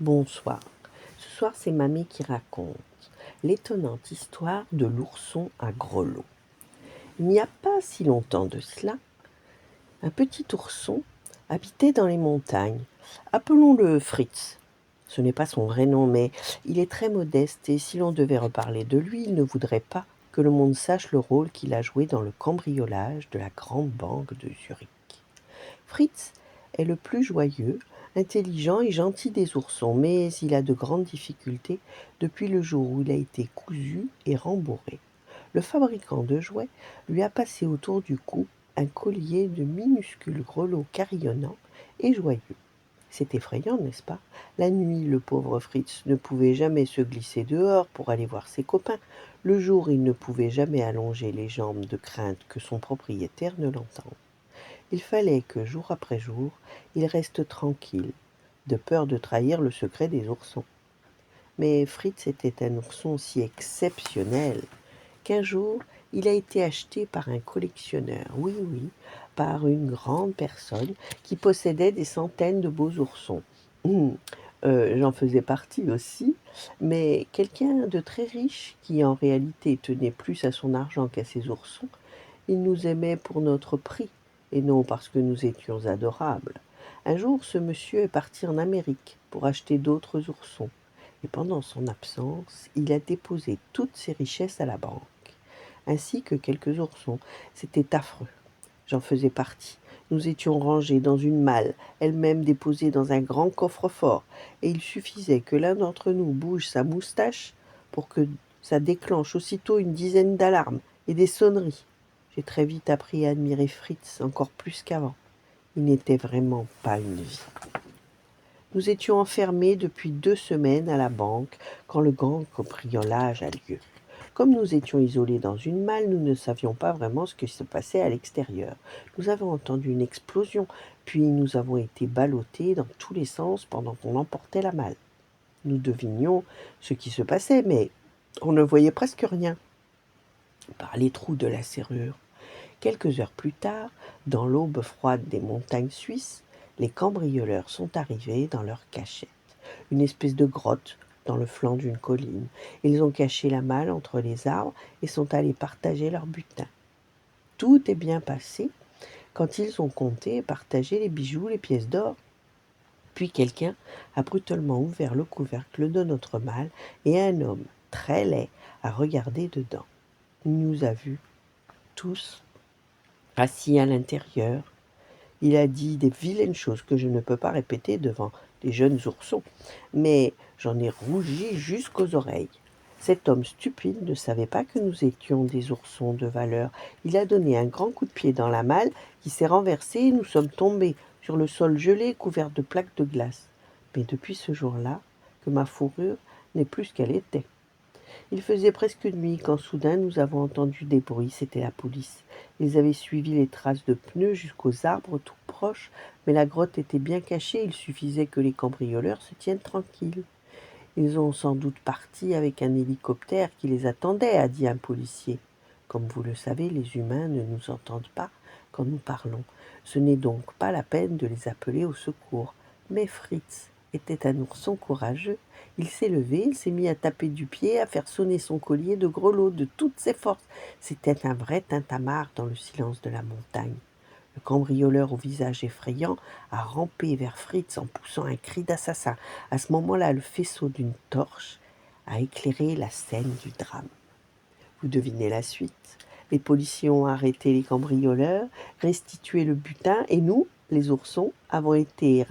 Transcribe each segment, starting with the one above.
Bonsoir. Ce soir, c'est Mamie qui raconte l'étonnante histoire de l'ourson à Grelot. Il n'y a pas si longtemps de cela, un petit ourson habitait dans les montagnes. Appelons-le Fritz. Ce n'est pas son vrai nom, mais il est très modeste et si l'on devait reparler de lui, il ne voudrait pas que le monde sache le rôle qu'il a joué dans le cambriolage de la grande banque de Zurich. Fritz est le plus joyeux, intelligent et gentil des oursons, mais il a de grandes difficultés depuis le jour où il a été cousu et rembourré. Le fabricant de jouets lui a passé autour du cou un collier de minuscules grelots carillonnants et joyeux. C'est effrayant, n'est-ce pas? La nuit, le pauvre Fritz ne pouvait jamais se glisser dehors pour aller voir ses copains. Le jour, il ne pouvait jamais allonger les jambes de crainte que son propriétaire ne l'entende. Il fallait que, jour après jour, il reste tranquille, de peur de trahir le secret des oursons. Mais Fritz était un ourson si exceptionnel qu'un jour, il a été acheté par un collectionneur, oui, oui, par une grande personne qui possédait des centaines de beaux oursons. Hum, J'en faisais partie aussi, mais quelqu'un de très riche qui en réalité tenait plus à son argent qu'à ses oursons, il nous aimait pour notre prix, et non parce que nous étions adorables. Un jour, ce monsieur est parti en Amérique pour acheter d'autres oursons, et pendant son absence, il a déposé toutes ses richesses à la banque, ainsi que quelques oursons. C'était affreux. J'en faisais partie. Nous étions rangés dans une malle, elle-même déposée dans un grand coffre-fort, et il suffisait que l'un d'entre nous bouge sa moustache pour que ça déclenche aussitôt une dizaine d'alarmes et des sonneries. J'ai très vite appris à admirer Fritz encore plus qu'avant. Il n'était vraiment pas une vie. Nous étions enfermés depuis 2 semaines à la banque quand le grand cambriolage a lieu. Comme nous étions isolés dans une malle, nous ne savions pas vraiment ce qui se passait à l'extérieur. Nous avons entendu une explosion, puis nous avons été ballottés dans tous les sens pendant qu'on emportait la malle. Nous devinions ce qui se passait, mais on ne voyait presque rien par les trous de la serrure. Quelques heures plus tard, dans l'aube froide des montagnes suisses, les cambrioleurs sont arrivés dans leur cachette, une espèce de grotte dans le flanc d'une colline. Ils ont caché la malle entre les arbres et sont allés partager leur butin. Tout est bien passé quand ils ont compté et partagé les bijoux, les pièces d'or. Puis quelqu'un a brutalement ouvert le couvercle de notre malle et un homme très laid a regardé dedans. Il nous a vus tous assis à l'intérieur. Il a dit des vilaines choses que je ne peux pas répéter devant des jeunes oursons, mais j'en ai rougi jusqu'aux oreilles. Cet homme stupide ne savait pas que nous étions des oursons de valeur. Il a donné un grand coup de pied dans la malle qui s'est renversée et nous sommes tombés sur le sol gelé couvert de plaques de glace. Mais depuis ce jour-là, que ma fourrure n'est plus ce qu'elle était. Il faisait presque nuit quand soudain nous avons entendu des bruits, c'était la police. Ils avaient suivi les traces de pneus jusqu'aux arbres tout proches, mais la grotte était bien cachée, il suffisait que les cambrioleurs se tiennent tranquilles. Ils ont sans doute parti avec un hélicoptère qui les attendait, a dit un policier. Comme vous le savez, les humains ne nous entendent pas quand nous parlons. Ce n'est donc pas la peine de les appeler au secours. Mais Fritz était un ourson courageux. Il s'est levé, il s'est mis à taper du pied, à faire sonner son collier de grelots de toutes ses forces. C'était un vrai tintamarre dans le silence de la montagne. Le cambrioleur au visage effrayant a rampé vers Fritz en poussant un cri d'assassin. À ce moment-là, le faisceau d'une torche a éclairé la scène du drame. Vous devinez la suite. Les policiers ont arrêté les cambrioleurs, restitué le butin et nous, les oursons, avons été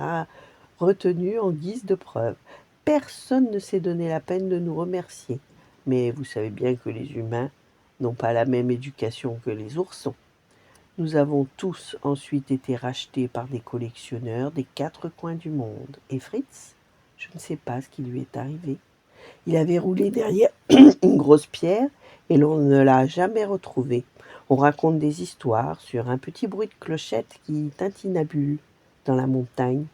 retenus en guise de preuve. Personne ne s'est donné la peine de nous remercier. Mais vous savez bien que les humains n'ont pas la même éducation que les oursons. Nous avons tous ensuite été rachetés par des collectionneurs des 4 coins du monde. Et Fritz, je ne sais pas ce qui lui est arrivé. Il avait roulé derrière une grosse pierre et l'on ne l'a jamais retrouvé. On raconte des histoires sur un petit bruit de clochette qui tintinabule dans la montagne,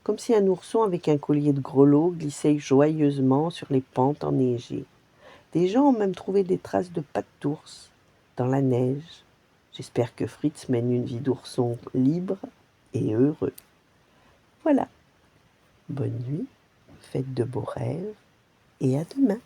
comme si un ourson avec un collier de grelots glissait joyeusement sur les pentes enneigées. Des gens ont même trouvé des traces de pattes d'ours dans la neige. J'espère que Fritz mène une vie d'ourson libre et heureux. Voilà, bonne nuit. faites de beaux rêves et à demain.